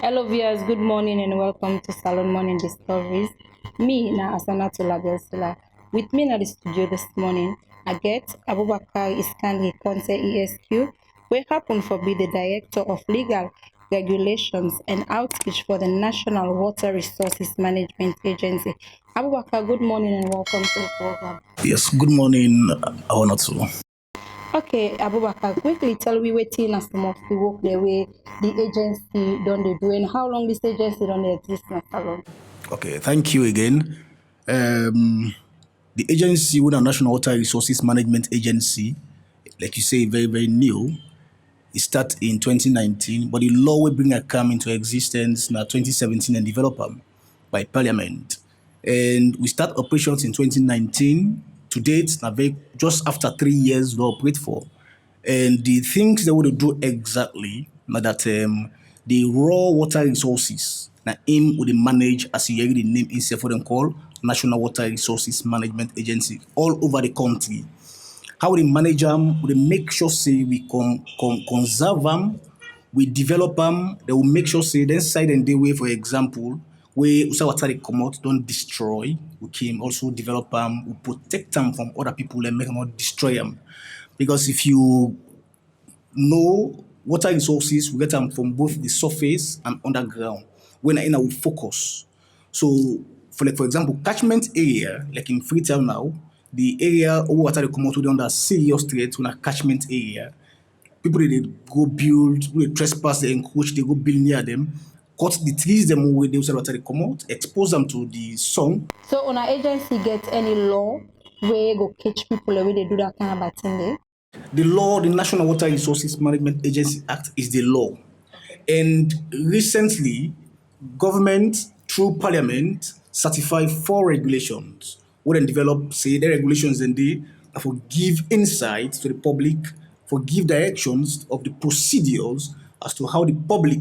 Hello viewers, good morning and welcome to Salone Morning Discoveries. Me na Asana Tolabelsila. With me in the studio this morning, I get Abubakar Iskandi Conte ESQ, where happen to be the Director of Legal Regulations and Outreach for the National Water Resources Management Agency. Abubakar, good morning and welcome to the program. Yes, good morning, Awanatu. Okay, Abubakar, quickly tell me waiting as some of the work the way the agency done they do and how long this agency done they exist in Salone. Okay, thank you again. The agency with a National Water Resources Management Agency, like you say, very new. It started in 2019, but the law will bring a come into existence now 2017 and develop by Parliament. And we start operations in 2019. To date, now just after 3 years we operate for. And the things they want to do exactly, now that the raw water resources, now aim would manage, as you hear the name itself for them call National Water Resources Management Agency all over the country. How we manage them, we make sure say we conserve them, we develop them, they will make sure say then side and day way, for example, we water they come out, don't destroy. We can also develop them, we protect them from other people and make them not destroy them. Because if you know water resources, we get them from both the surface and underground. When in our focus. So for example, catchment area, like in Freetown now, the area over water they come out with under serious threat on a catchment area. People they go build, they trespass, they encroach, they go build near them, cut the trees them away, they water they come out, expose them to the sun. So on our agency get any law where go catch people the way they do that kind of bad thing there? The law, the National Water Resources Management Agency Act is the law. And recently, government through parliament certified 4 regulations. What then develop, say the regulations and they for give insight to the public, for give directions of the procedures as to how the public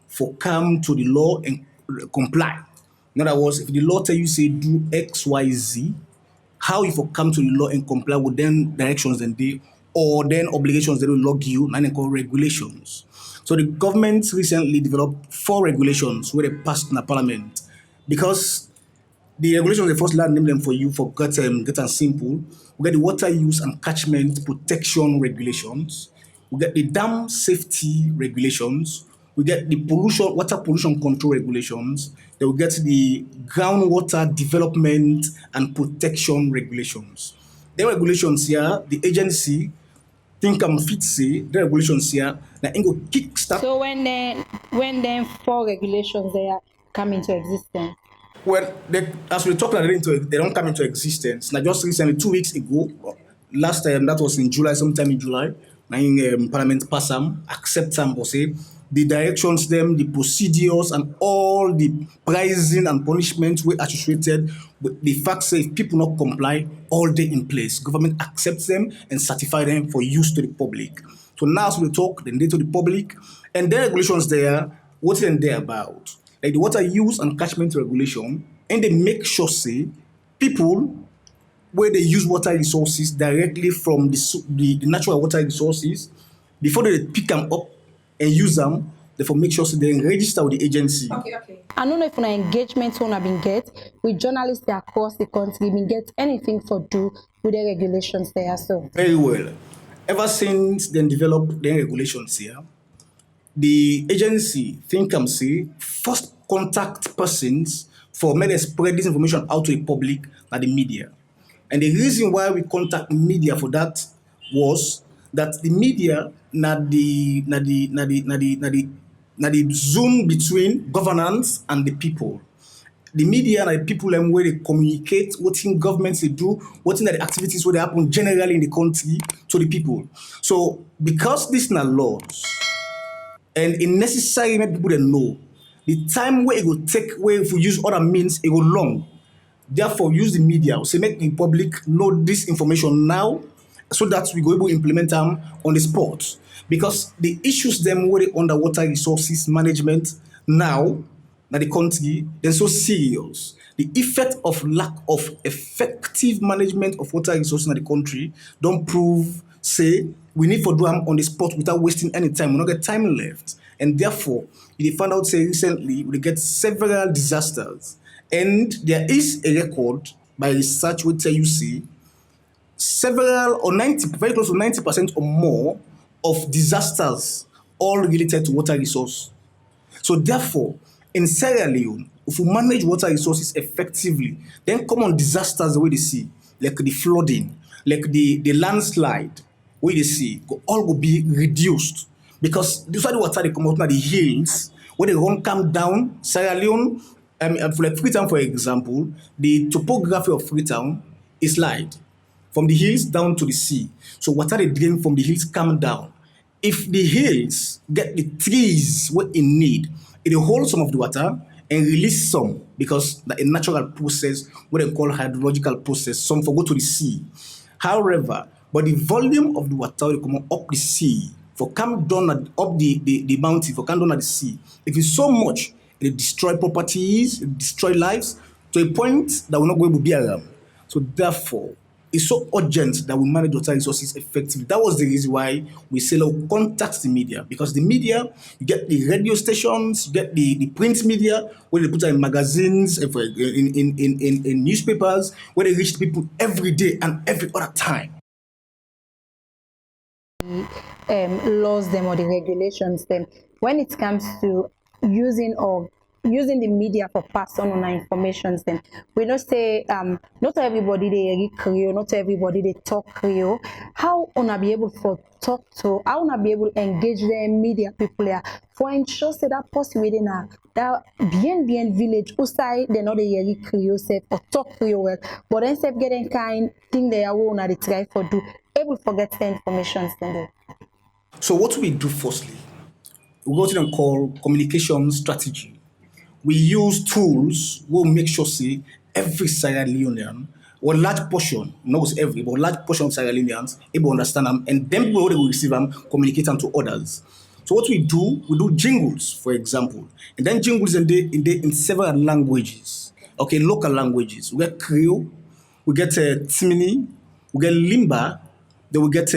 for come to the law and comply. In other words, if the law tell you say do X, Y, Z, how you for come to the law and comply with then directions and they or then obligations they will log you and call regulations. So the government recently developed 4 regulations where they passed in the parliament because the regulations they first name them for you for get and simple. We get the water use and catchment protection regulations. We get the dam safety regulations. We get the water pollution control regulations. Then we get the groundwater development and protection regulations. The regulations here, the agency think I'm fit say the regulations here that go kickstart. So when then 4 regulations they are come into existence. Well, as we talk about it, they don't come into existence. Now, just recently, 2 weeks ago, last time that was in July, sometime in July, Parliament pass them, accept them, or say the directions, them, the procedures, and all the pricing and punishment were associated with the fact that if people not comply, all day in place. Government accepts them and certify them for use to the public. So now, as we talk, then they to the public, and the regulations there, what's in there about? Like the water use and catchment regulation, and they make sure say people where they use water resources directly from the natural water resources before they pick them up and use them, therefore make sure say they register with the agency. Okay. I don't know if an engagement one have been get with journalists across the country been get anything for do with the regulations there. So Very well. Ever since they developed their regulations here, the agency think I'm say first contact persons for me to spread this information out to the public and the media. And the reason why we contact media for that was that the media na the zone between governance and the people. The media and the people and where they communicate what in governments they do, what in the activities where they happen generally in the country to the people. So because these are laws, and it necessary make people they know the time where it will take where if we use other means it will long. Therefore, use the media, so make the public know this information now so that we go able to implement them on the spot. Because the issues them where the underwater resources management now that the country they're so serious. The effect of lack of effective management of water resources in the country don't prove say we need for do them on the spot without wasting any time. We not get time left. And therefore, they found out say recently we get several disasters. And there is a record by research will tell you see several or 90, very close to 90% or more of disasters all related to water resource. So therefore, in Sierra Leone, if we manage water resources effectively, then common disasters the way they see, like the flooding, like the landslide, way they see, all will be reduced. Because this is why the water they come out now the hills, where they run come down, Sierra Leone, for like Freetown, for example, the topography of Freetown is light from the hills down to the sea. So water they drain from the hills come down. If the hills get the trees what it need, it will hold some of the water and release some because that a natural process, what they call hydrological process, some for go to the sea. However, but the volume of the water will come up the sea for come down up the mountain, for come down at the sea. If it's so much, it will destroy properties, it will destroy lives to a point that we're not going to be around. So therefore, it's so urgent that we manage water resources effectively. That was the reason why we say, look, contact the media. Because the media, you get the radio stations, you get the print media, where they put out in magazines, in newspapers, where they reach people every day and every other time. Laws them or the regulations them when it comes to using the media for pass on information then we know say not everybody they read Creole, not everybody they talk Creole. How wanna be able to talk to, how wanna be able to engage the media people here for ensure say that person within that bien village outside they know they read Creole say or talk Creole well, but then say getting kind thing they are wanna they try for do able to get the information then. So what we do firstly, we go to them call communication strategy. We use tools, we'll make sure say every Sierra Leonean, or large portion, not every, but large portion of Sierra Leoneans able to understand them, and then people they will receive them, communicate them to others. So what we do jingles, for example, and then jingles in several languages. Okay, local languages. We get Creole, we get Timini, we get Limba, then we get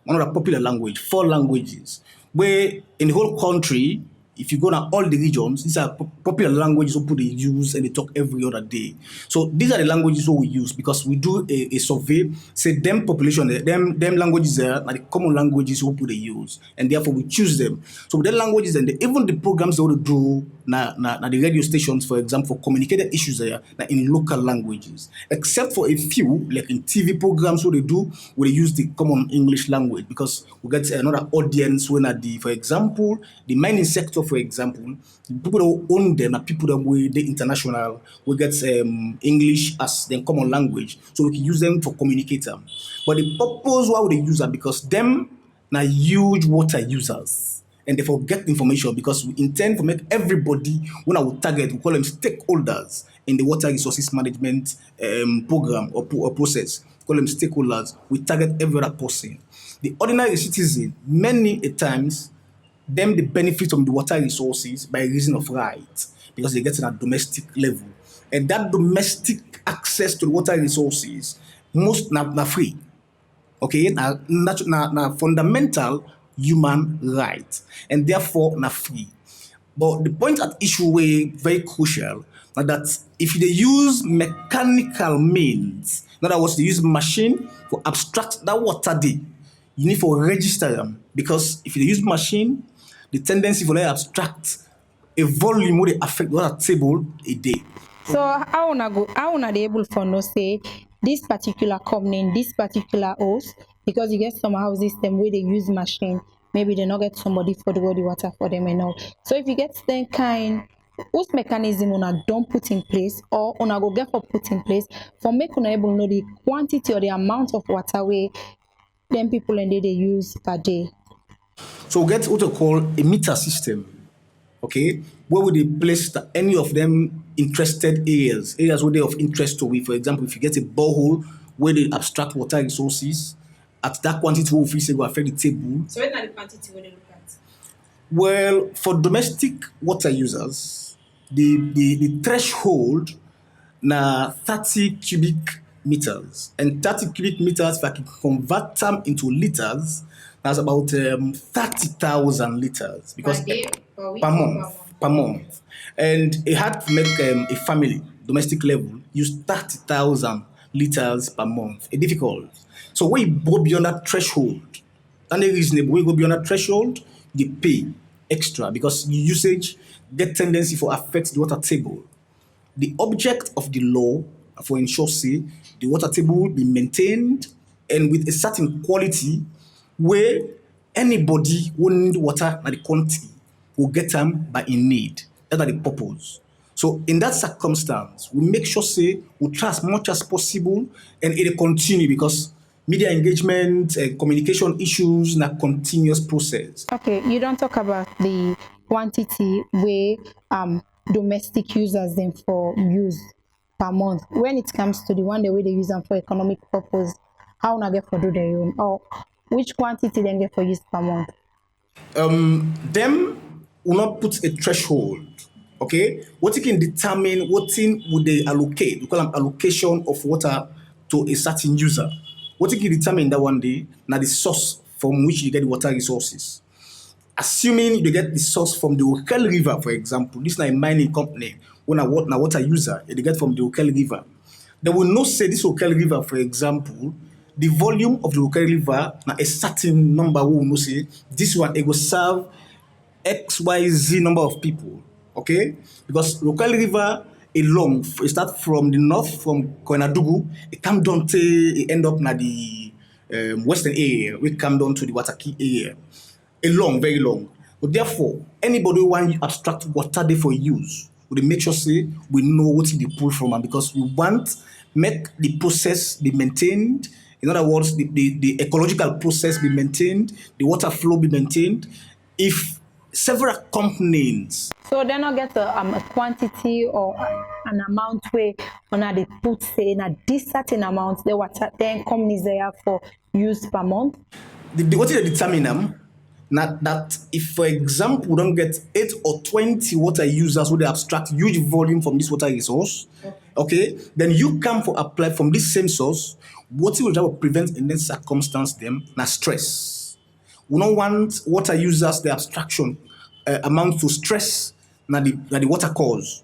one of the popular language, 4 languages, where in the whole country, if you go to all the regions, these are popular languages people they use and they talk every other day. So these are the languages we use because we do a survey, say them population, them languages are the common languages people they use, and therefore we choose them. So with the languages and even the programs they want to do na the radio stations, for example, for communicated issues there in local languages, except for a few like in TV programs what they do, where they use the common English language because we get another audience when at the, for example, the mining sector, for example, the people who own them are people that we the international, we get English as the common language, so we can use them for communicate them. But the purpose why would they use them because them now huge water users and therefore get information because we intend to make everybody when I would target, we call them stakeholders in the water resources management program or process. We call them stakeholders. We target every other person. The ordinary citizen, many a times, them the benefit from the water resources by reason of rights because they get it at domestic level. And that domestic access to the water resources most na free. Okay, na fundamental human right and therefore na free. But the point at issue way very crucial na that if they use mechanical means, in other words, they use machine for abstract that water dey, you need for register them because if you use machine, the tendency for them abstract a volume will affect water table a day. So how una dey able for no say this particular company, this particular house, because you get some houses them where they use machine, maybe they not get somebody for the body water for them and all. So if you get then kind whose mechanism una don't put in place or una go get for put in place for make una able know the quantity or the amount of water way them people and they use per day. So we get what we call a meter system. Okay, where would they place any of them interested areas where they of interest to we. For example, if you get a borehole where they abstract water resources at that quantity will say will affect the table. So what are the quantity where they look at? Well, for domestic water users, the threshold na 30 cubic meters. And 30 cubic meters, if I can convert them into liters, That's about 30,000 liters because Per day, per week, per or per month, month? per month, and it had to make a family domestic level use 30,000 liters per month. It's difficult. So when you go beyond that threshold, and it's reasonable. When you go beyond that threshold, they pay extra because the usage get tendency for affect the water table. The object of the law for ensure say the water table will be maintained and with a certain quality where anybody who need water at the country will get them by in need. That's the purpose. So in that circumstance, we make sure say we try as much as possible and it will continue because media engagement and communication issues na continuous process. Okay, you don't talk about the quantity where domestic users them for use per month. When it comes to the one the way they use them for economic purpose, how na get for do their own, or which quantity then get for use per month? Them will not put a threshold. Okay, what you can determine what thing would they allocate? We call them allocation of water to a certain user. What you can determine that one day now the source from which you get the water resources. Assuming you get the source from the Okel River, for example, this is a mining company, when a water user, they get from the Okel River. They will not say this Okel River, for example, the volume of the Okel River, now a certain number we will not say, this one, it will serve XYZ number of people, okay? Because local river along, it start from the north, from Koinadugu, it come down to, it end up na the western area, we come down to the Wataki area. A long, very long. But therefore, anybody who want abstract water there for use, we make sure say we know what they pull from and because we want make the process be maintained. In other words, the ecological process be maintained, the water flow be maintained. If several companies So they not get a quantity or an amount where on they put say na this certain amount the water then companies there for use per month. what they determine them, not that if, for example, we don't get 8 or 20 water users who they abstract huge volume from this water resource, okay, then you come for apply from this same source, what it will prevent in this circumstance them, na stress. We don't want water users, the abstraction amount to stress na the water cause.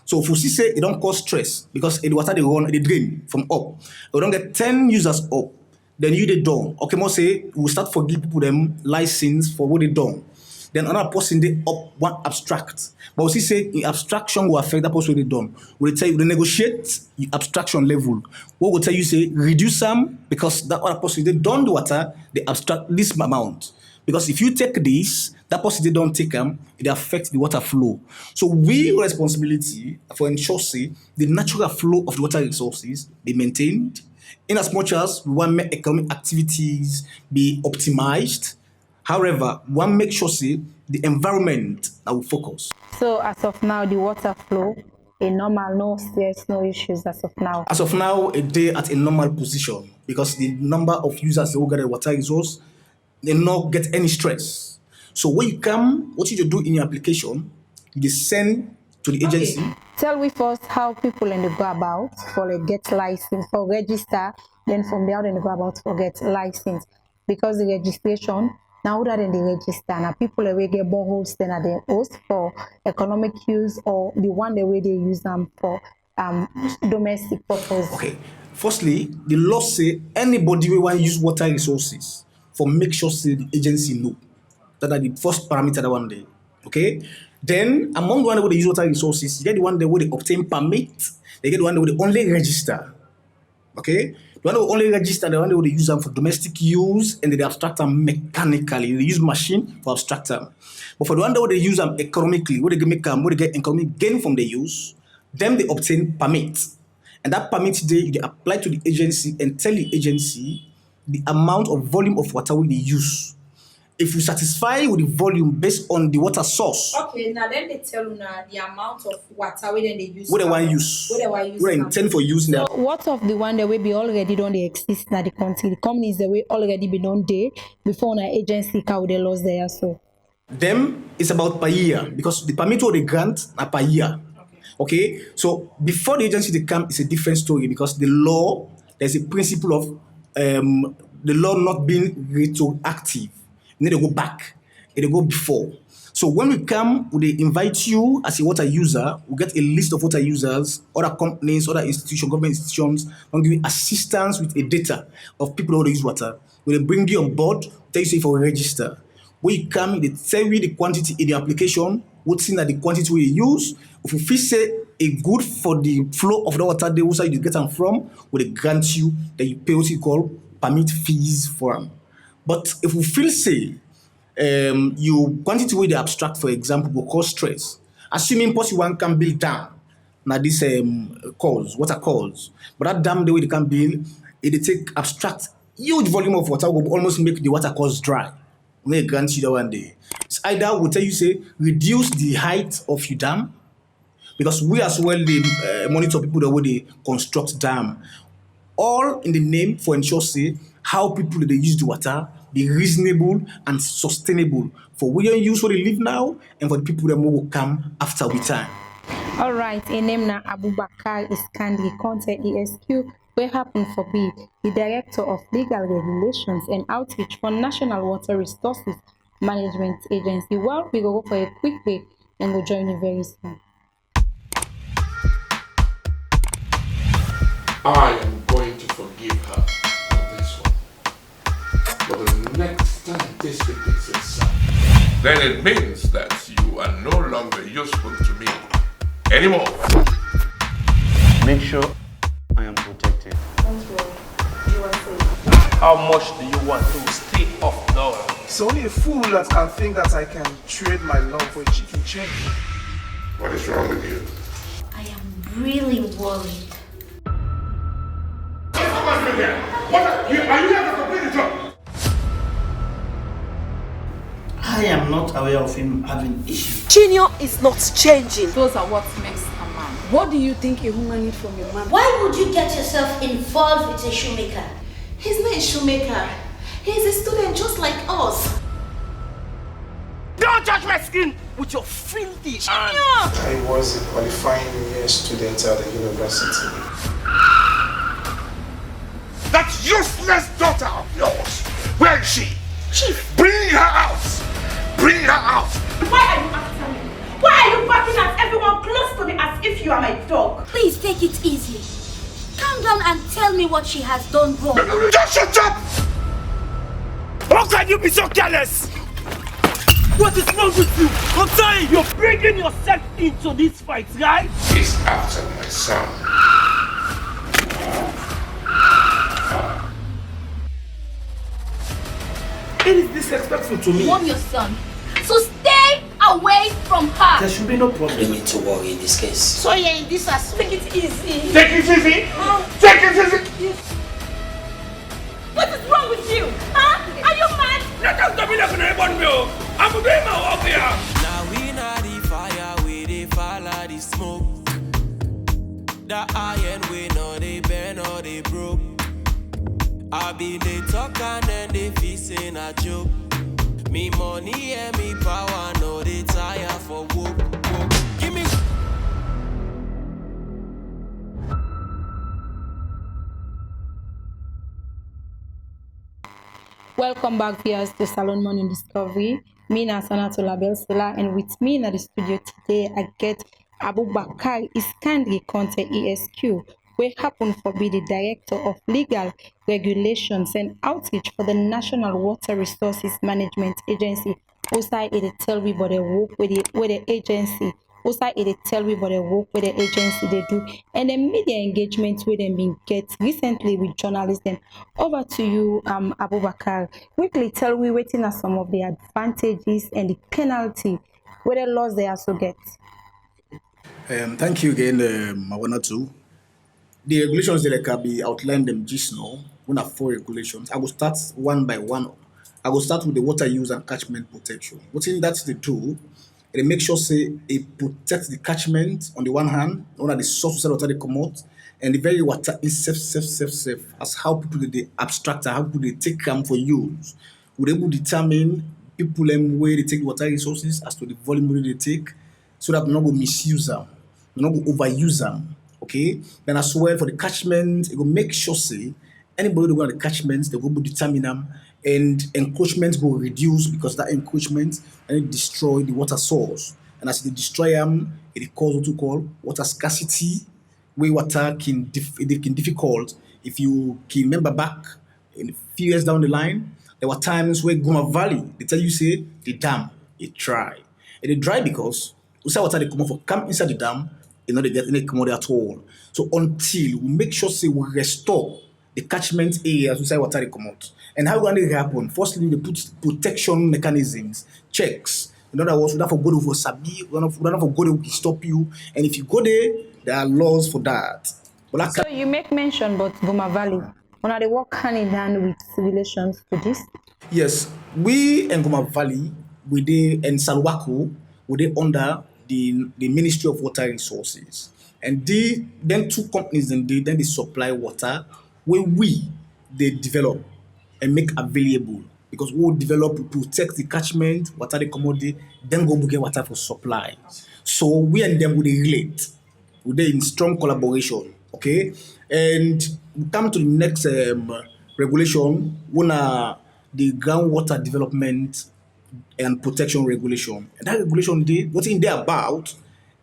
So if we see say it don't cause stress because the water they run, they drain from up. We don't get 10 users up, then you they done. Okay, more say we start for give people them license for what they done. Then another person they up one abstract. But we see say the abstraction will affect that person they done. We tell you they negotiate the abstraction level. What will tell you say reduce them because that other person they done the water, they abstract this amount. Because if you take this, that person they don't take them, it affects the water flow. So we responsibility for ensure say the natural flow of the water resources be maintained, in as much as we want make economic activities be optimized. However, we want make sure say the environment that we focus. So as of now the water flow a normal, no stress, no issues as of now. As of now, a day at a normal position because the number of users who get a water resource, they not get any stress. So when you come, what you do in your application, you send to the agency. Okay. Tell me first how people in the go about for like get license for register, then from there then they go about for get license because the registration now that in the register now people away get boreholes then are their host for economic use or the one the way they use them for domestic purpose. Okay. Firstly, the law say anybody who want use water resources for make sure say the agency know. That are the first parameter that one day. Okay. Then among the one where they use water resources, you get the one that where they obtain permit, they get the one where they only register. Okay. The one who only register, the one where they use them for domestic use and they abstract them mechanically. They use machine for abstract them. But for the one where they use them economically, where they make where they get economic gain from the use, then they obtain permit. And that permit today, they apply to the agency and tell the agency the amount of volume of water we use. If you satisfy with the volume based on the water source, okay, now then they tell you now the amount of water where they use. what they want use, what they intend for using so what of the one that will be already don't they exist now the country? The companies that will already be done there before an agency can they lost there so. Them it's about per year because the permit or the grant are per year. Okay, so before the agency they come, it's a different story because the law there's a principle of the law not being retroactive. then they go back, and they go before. So when we come, we dey invite you as a water user. We get a list of water users, other companies, other institutions, government institutions, and give you assistance with a data of people who dey use water. We dey bring you on board, tell you say for register. When you come, they tell you the quantity in the application, what's in the quantity we use. If you feel say a good for the flow of the water, the where you get them from, we dey grant you that you pay what you call permit fees for them. But if we feel say you quantity wey dey abstract, for example, go cause stress. Assuming possible one can build dam, na this cause, water cause. But that dam the way they can build, it dey take abstract huge volume of water will almost make the water cause dry. May grant you that one day. It's either we tell you say reduce the height of your dam, because we as well dey monitor people the way they construct dam. All in the name for ensure say how people they use the water be reasonable and sustainable for we use what they live now and for the people that will come after we time. All right, a name na Abubakar Iskandi Conte ESQ, where happen for be the Director of Legal Regulations and Outreach for National Water Resources Management Agency. Well, we go for a quick break and we'll join you very soon. I am going to forgive her for this one. But the next time this repeats itself, then it means that you are no longer useful to me anymore. Make sure I am protected. Don't worry, you are safe. How much do you want to stay off the door? It's only a fool that can think that I can trade my love for a chicken change. What is wrong with you? I am really worried. Are you here to complete the job? I am not aware of him having issues. Junior is not changing. Those are what makes a man. What do you think a woman needs from a man? Why would you get yourself involved with a shoemaker? He's not a shoemaker. He's a student just like us. Don't touch my skin with your filthy hand. I was a qualifying year student at the university. That useless daughter of yours, where is she? Chief. Bring her out! Bring her out! Why are you after me? Why are you barking at everyone close to me as if you are my dog? Please take it easy. Calm down and tell me what she has done wrong. Just shut up! How can you be so careless? What is wrong with you? I'm sorry, you're bringing yourself into this fight, right? He's after my son. It is disrespectful to me. Warn your son. So stay away from her. There should be no problem. You need to worry in this case. So you're in this as take it easy. Take it easy! Take it easy! What is wrong with you? Huh? Are you mad? I'm doing my work here. Now we not the fire, we the follow the smoke. The iron we know they burn or they broke. I be the talk and then they facing a joke. Me money and me power, no they tire for work. Give me. Welcome back, viewers, to Salone Morning Discovery. Me na Asanatola Belsela, and with me in the studio today, I get Abubakar Iskandi Conte ESQ, where happen for be the Director of Legal Regulations and Outreach for the National Water Resources Management Agency. Also, it tell me about the work with the agency. Also, it tell me about the work with the agency they do and the media engagement with them being get recently with journalists. Then over to you, Abubakar. Quickly tell me waiting at some of the advantages and the penalty where the laws they also get. Thank you again, Mawanatu. The regulations that can be outlined them just now. We have 4 regulations. I will start one by one. I will start with the water use and catchment protection. What's in that they do? It make sure say it protects the catchment on the one hand, on the source of water they come out, and the very water is safe. As how people they abstract and how people they take them for use. We're able to determine people where they take water resources as to the volume where they take, so that we not go misuse them, we not go overuse them. Okay. Then as well for the catchment, it will make sure say anybody who go on the catchments, they will determine them and encroachment will reduce because that encroachment and it destroy the water source. And as they destroy them, it causes what we call water scarcity, where water they can difficult. If you can remember back in a few years down the line, there were times where Guma Valley, they tell you say the dam it dry. And it dry because we say water they come from come inside the dam, they get any commodity at all. So until we make sure say we restore the catchment areas we say water they come out. And how can it happen? Firstly, they put protection mechanisms, checks. In other words, we don't have to go over Sabi, we don't have to go there, we can stop you. And if you go there are laws for that. But so you make mention about Goma Valley. When they work hand in hand with civilizations to this? Yes, we in Goma Valley, we dey in Salwako, we dey under the Ministry of Water Resources. And then two companies then they supply water where they develop and make available. Because we will develop to protect the catchment, water the commodity, then go get water for supply. So we and them would relate. We're in strong collaboration. Okay? And we come to the next regulation, one the groundwater development and protection regulation. And that regulation, what's in there about,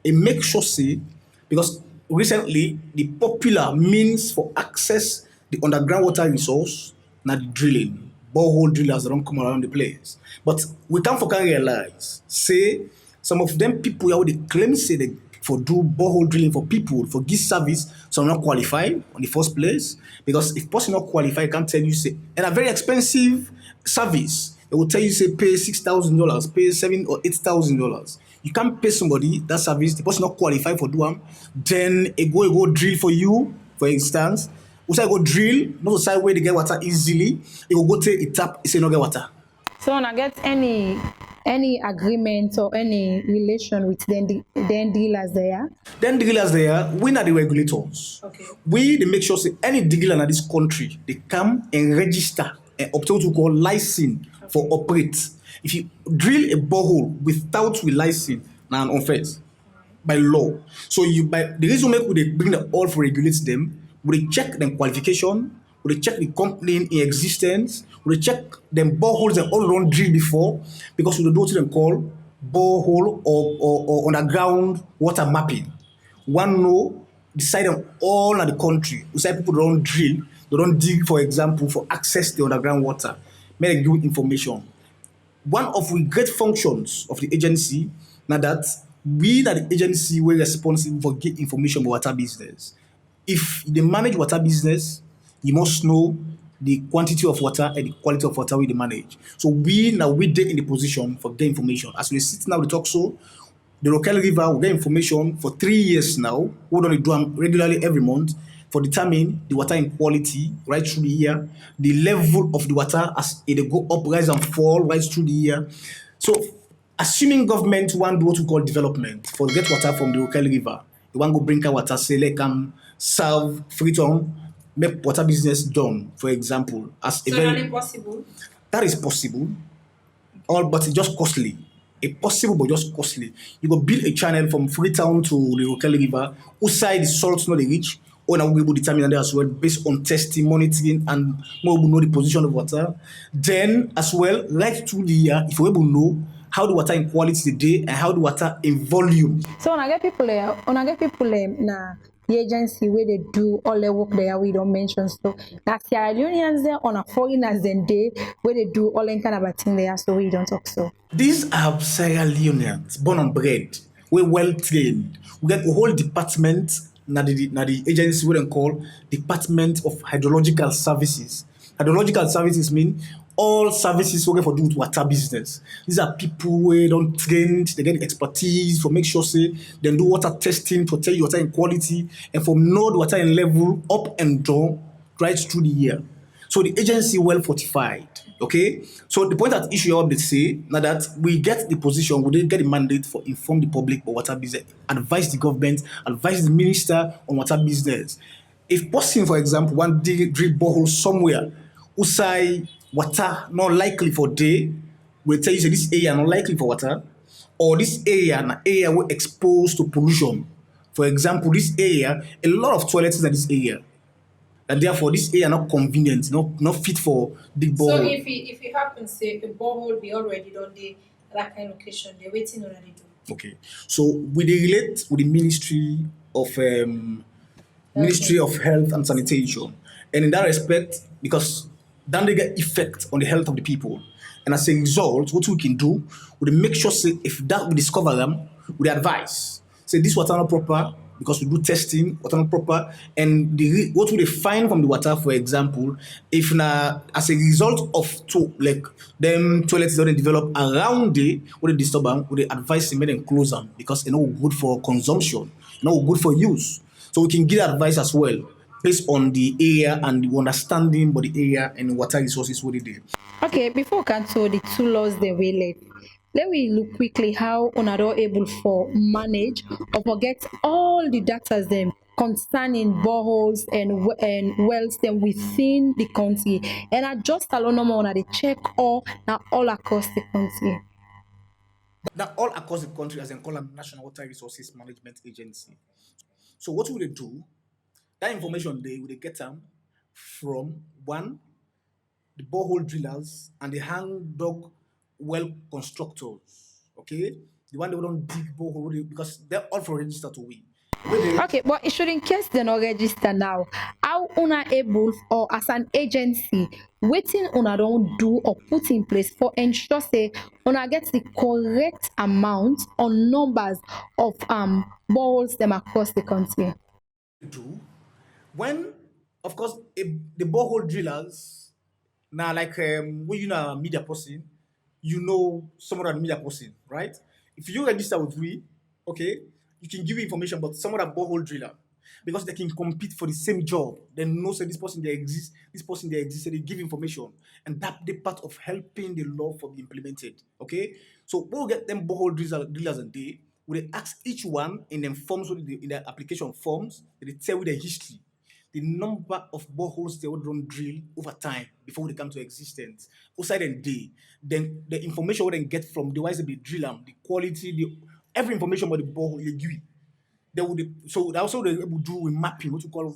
it makes sure say, because recently the popular means for access the underground water resource, not the drilling, borehole drillers don't come around the place. But we can't forget realize, say, some of them people here they claim say they for do borehole drilling for people for this service, so not qualified in the first place. Because if person not qualified, can't tell you say, and a very expensive service, they will tell you say pay $6,000, pay $7,000 or $8,000. You can't pay somebody that service, the person not qualified for do them, then it go drill for you, for instance. We say go drill, not the side where they get water easily. It will go take a tap, it say no get water. So when I get any agreement or any relation with then dealers there? Then drillers there, we are the regulators. Okay. We they make sure say any dealer in this country, they come and register and obtain what we call license for operate. If you drill a borehole without a license, now an offense by law. So the reason make they bring the all for regulate them, we check them qualification, we check the company in existence, we check them boreholes and all around drill before, because we do what them call borehole or underground water mapping. One know decide on all of the country. We say people don't drill, they don't dig, for example, for access to underground water. May they give information. One of the great functions of the agency, now that we that the agency were responsible for get information about water business. If they manage water business, you must know the quantity of water and the quality of water we manage. So we did in the position for get information. As we sit now, we talk so the local river will get information for 3 years now. We don't do them regularly every month for determine the water in quality right through the year, the level of the water as it go up, rise and fall right through the year. So assuming government want do what we call development for get water from the local river, they want go bring water, say like serve Freetown, make water business done, for example. As so very possible? That is possible. All but it's just costly. It's possible but just costly. You go build a channel from Freetown to the local river, whose side the salt not reach, or now we will determine that as well based on testing, monitoring, and more we know the position of water. Then as well, right through the year, if we will know how the water in quality today and how the water in volume. So when I get people na the agency where they do all their work there, we don't mention so that Sierra Leoneans there on a foreigners then they where they do all that kind of thing there, so we don't talk so. These are Sierra Leoneans born and bred. We're well trained. We get a whole department na the agency we don't call Department of Hydrological Services. Hydrological services mean all services we for do with water business. These are people who don't trained, they get expertise for make sure say they do water testing to tell you water in quality and for know the water in level up and down right through the year. So the agency well fortified. Okay, so the point at issue of the say now that we get the position, we didn't get the mandate for inform the public about water business, advise the government, advise the minister on water business. If possible, for example, one drill borehole somewhere, who say water not likely for day, will tell you say this area not likely for water, or this area will exposed to pollution. For example, this area, a lot of toilets in this area. And therefore, this area not convenient, not fit for big So borehole. if it happens, say a borehole be already done the that kind of location, they're waiting on they do. Okay, so we dey relate with the Ministry of Health and Sanitation, and in that respect, because then they get effect on the health of the people, and as a result, what we can do, we dey make sure say if that we discover them, we dey advise say this water not proper because we do testing, water not proper, and what we dey find from the water, for example, if na as a result of like them toilets don't develop around the what they disturb them, we dey advise them make them close them because it's not good for consumption, not good for use. So we can give advice as well based on the area and the understanding about the area and water resources what they do. Okay, before we can tell the two laws they will let me look quickly how Onado able for manage or forget all the data them concerning boreholes and wells them within the country and adjust alone on they check all across the country. Now all across the country as in call them National Water Resources Management Agency. So what will they do? That information they will get them from one, the borehole drillers and the hang dog well constructors. Okay, the one they don't dig borehole because they're all for register to win. Okay, but it should in case they're not registered now, how una able or as an agency, waiting una don't do or put in place for ensure say una get the correct amount or numbers of boreholes them across the country. Do when of course the borehole drillers now like when you know a media person, you know some other media person, right? If you register with we, okay, you can give information about some other borehole driller because they can compete for the same job. They know say this person they exist, so they give information, and that the part of helping the law for be implemented. Okay, so we'll get them borehole drillers and they will ask each one in them forms in their application forms, they tell you the history, the number of boreholes they would run drill over time before they come to existence. Outside and day, then the information we then get from the wise they drill them, the quality, every information about the borehole they give it. They would so they also they able do with mapping, what we call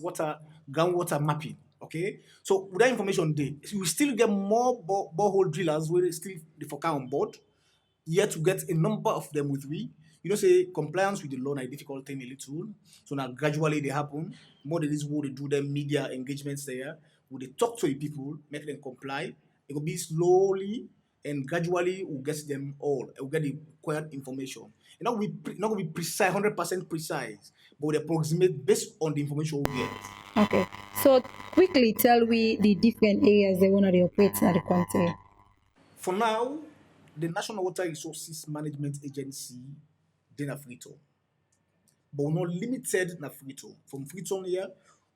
groundwater mapping. Okay, so with that information, we will still get more borehole drillers where they still the forecast on board. Yet to get a number of them with we. You know, say compliance with the law is a difficult thing a little. So now gradually they happen. More than this, what they do them media engagements there. Would they talk to the people, make them comply? It will be slowly and gradually we'll get them all. We'll get the required information. It's not going to be precise, 100% precise, but we approximate based on the information we get. Okay, so quickly tell we the different areas they want to operate in the country. For now, the National Water Resources Management Agency, they na Freetown. But we're not limited na Freetown. From Freetown here,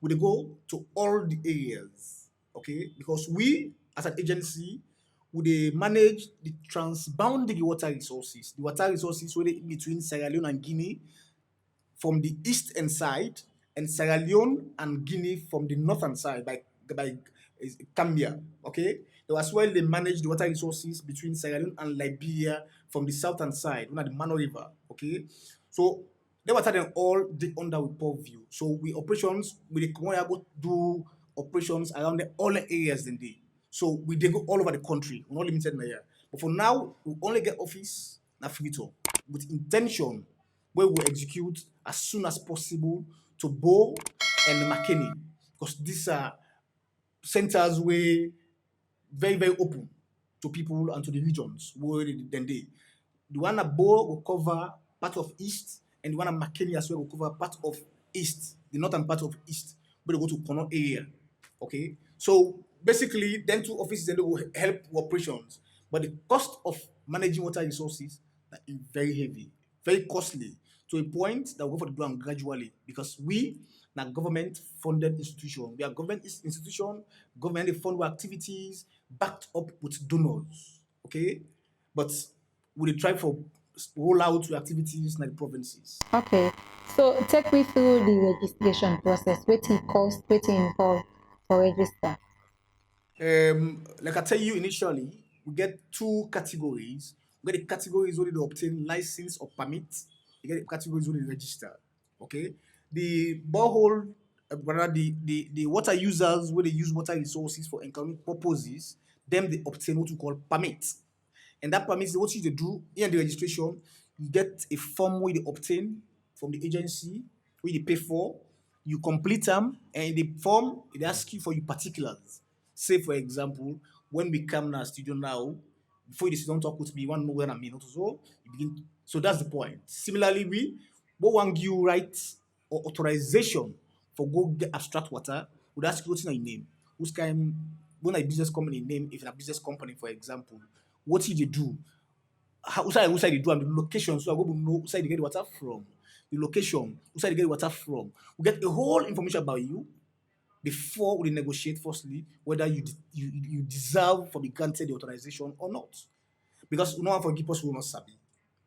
we go to all the areas, okay? Because we, as an agency, we manage the transboundary water resources. The water resources were between Sierra Leone and Guinea from the eastern side, and Sierra Leone and Guinea from the northern side by Gambia, okay? As well, they manage the water resources between Sierra Leone and Liberia from the southern side, the Mano River, okay? So, the water then all dig under with purview. So, we operations, we go do operations around all the areas then they. So, we go all over the country, we're not limited in here. But for now, we only get office na Freetown with intention where we execute as soon as possible to Bo and McKinney, because these are centers where very, very open to people and to the regions where then they. The one at Bo will cover part of East, and the one at McKinney as well will cover part of East, the northern part of East, but they go to Kono area. Okay, so basically, then two offices then they will help operations, but the cost of managing water resources is very heavy, very costly, to a point that we go for the ground gradually because we are government funded institution. We are government institution, government fund our activities backed up with donors. Okay, but we try for roll out the activities in the provinces. Okay, so take me through the registration process. What it cost, what it involve for register. Like I tell you initially, we get two categories. We get the categories where they obtain license or permit. You get the categories where they register. Okay, the borehole rather the water users where they use water resources for economic purposes, them they obtain what we call permit. And that permit is what you do in the registration. You get a form where you obtain from the agency, where you pay for, you complete them, and in the form it asks you for your particulars. Say for example, when we come now studio now, before you don't talk with me, you want to know where I'm in. So you begin. So that's the point. Similarly, we want you rights or authorization for go get abstract water, would ask you what's your name, who's kind when a business company name, if a business company, for example, what did you do? How who side you do and the location, so I go to know who side you get the water from, the location, who side you get the water from. We get the whole information about you before we negotiate firstly whether you deserve for the granted the authorization or not. Because no one forgive us will not sabi.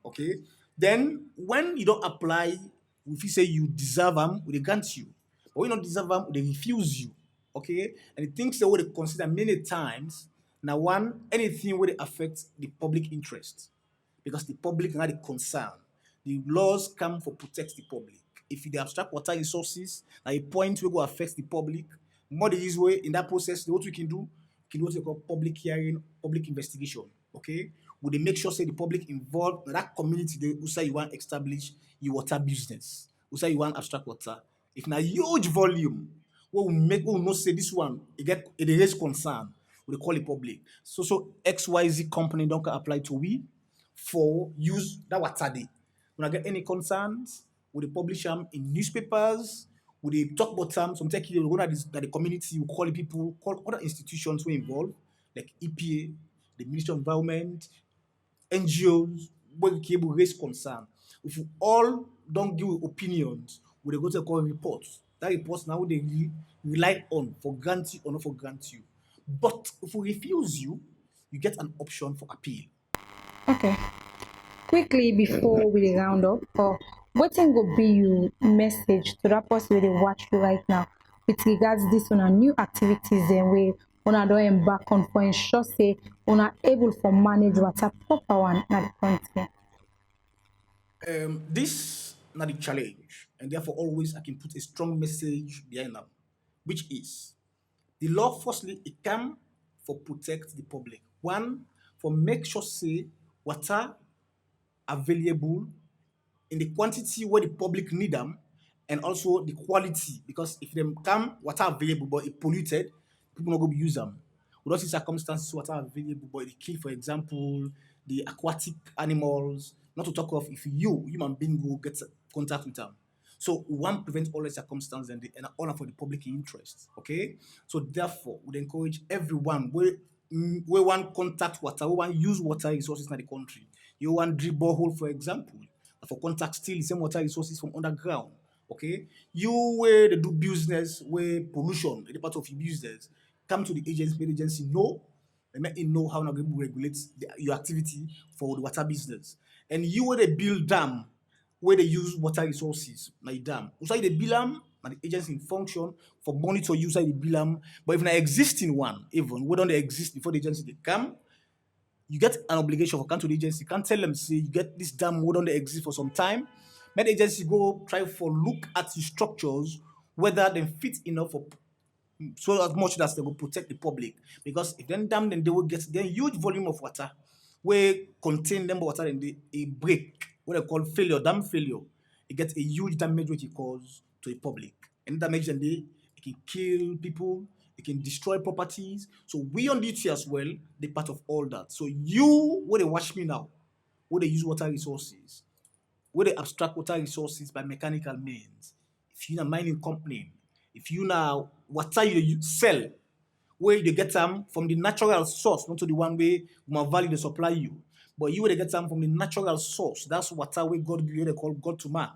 Okay? Then when you don't apply, if you say you deserve them, we grant you. But when you don't deserve them, they refuse you. Okay? And the things that we consider many times, now one, anything where they affect the public interest. Because the public are the concern. The laws come for protect the public. If they abstract water resources, at a point will go affect the public, more the easy way in that process, what we can do what we call public hearing, public investigation. Okay? Would they make sure say the public involved in that community they who say you want establish your water business, who say you want abstract water. If na huge volume, what will not say this one, it raise concern, we call it public. So XYZ company don't apply to we for use that water day. When I get any concerns, will they publish them in newspapers? Will they talk about them? Some take it, that the community will call the people, call other institutions who are involved, like EPA, the Ministry of Environment, NGOs, where we can raise concern. If we all don't give opinions, we they go to call reports. That reports now they rely on for grant you or not for grant you. But if we refuse you, you get an option for appeal. Okay. Quickly before we round up, what thing will be your message to that person where they watch you right now with regards this on our new activities and we una don't embark on for ensure say una able for manage what's a proper one in the country. This not a challenge, and therefore always I can put a strong message behind them, which is the law firstly it can for protect the public. One, for make sure say water available in the quantity where the public need them, and also the quality. Because if them come water available but it polluted, people not going to use them. We don't see circumstances water available but it kill, for example, the aquatic animals. Not to talk of if you human being go get contact with them. So we want to prevent all the circumstances and honor for the public interest. Okay, so therefore we encourage everyone where want contact water, we want use water resources in the country. You want drill borehole, for example, for contact still the same water resources from underground. Okay, you where they do business where pollution is part of your business, come to the agency, make the agency know, and make it know how to regulate your activity for the water business. And you where they build dam, where they use water resources, like dam. Also they build them, and the agency in function for monitor use the build them. But if an existing one, even where don't they exist before the agency they come, you get an obligation for come to the agency. You can't tell them say you get this dam where don't they exist for some time. Let the agency go try for look at the structures whether they fit enough for so as much as they will protect the public. Because if then dam then they will get then huge volume of water where contain them water and they a break, what they call failure, dam failure. It gets a huge damage which it causes to the public. And damage and it can kill people, it can destroy properties. So we on duty as well, they part of all that. So you where they watch me now, where they use water resources, where they abstract water resources by mechanical means. If you're a mining company, if you now water you sell, where you get them from the natural source, not to the one way more value they supply you. But you will get them from the natural source. That's water where God give you, they call God to man.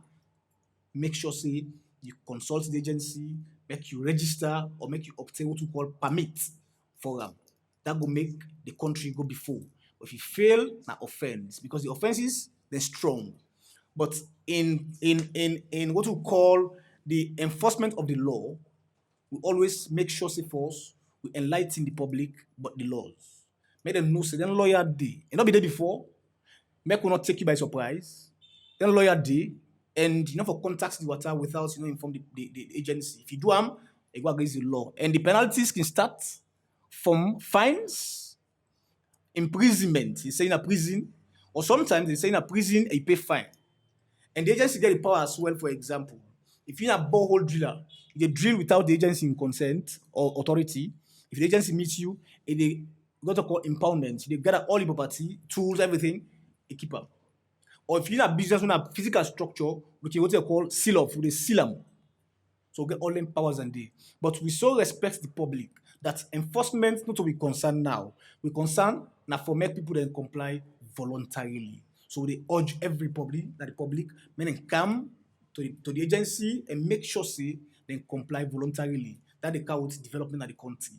Make sure say you consult the agency, make you register or make you obtain what we call permit for them. That will make the country go before. But if you fail, na offense. Because the offenses they're strong. But in what we call the enforcement of the law, we always make sure say first we enlighten the public but the laws. Make them know say then lawyer day. And not be there before. Make will not take you by surprise. Then lawyer day, and for contact the water without inform the agency. If you do it go against the law, and the penalties can start from fines, imprisonment. You say in a prison, or sometimes they say in a prison and you pay fine. And the agency get the power as well. For example, if you're a borehole driller, you drill without the agency in consent or authority. If the agency meets you, they got to call impoundment. They gather all the property, tools, everything, they keep up. Or if you're in a business, a physical structure, which is what they call seal off, they seal them. So get all them powers and they. But we so respect the public that enforcement not to be concerned now. We concern now for make people then comply voluntarily. So they urge every public that the public men come to the agency and make sure say they comply voluntarily. That they count development of the country.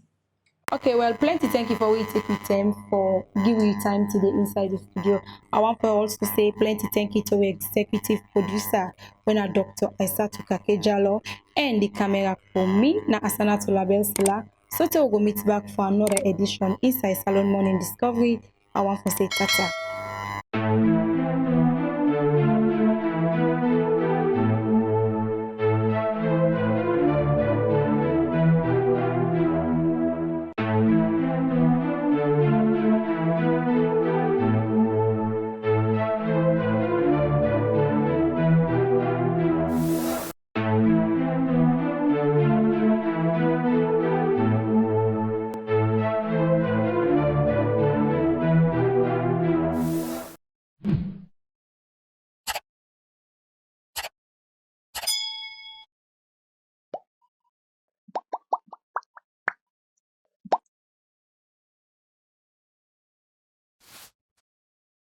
Okay, well, plenty thank you for we taking time for giving you time today inside the studio. I want to also say plenty thank you to our executive producer, when a Dr. Aisatu Kakejalo, and the camera for me, na Asana Tulabelsila. So to go meet back for another edition inside Salone Morning Discovery. I want to say tata.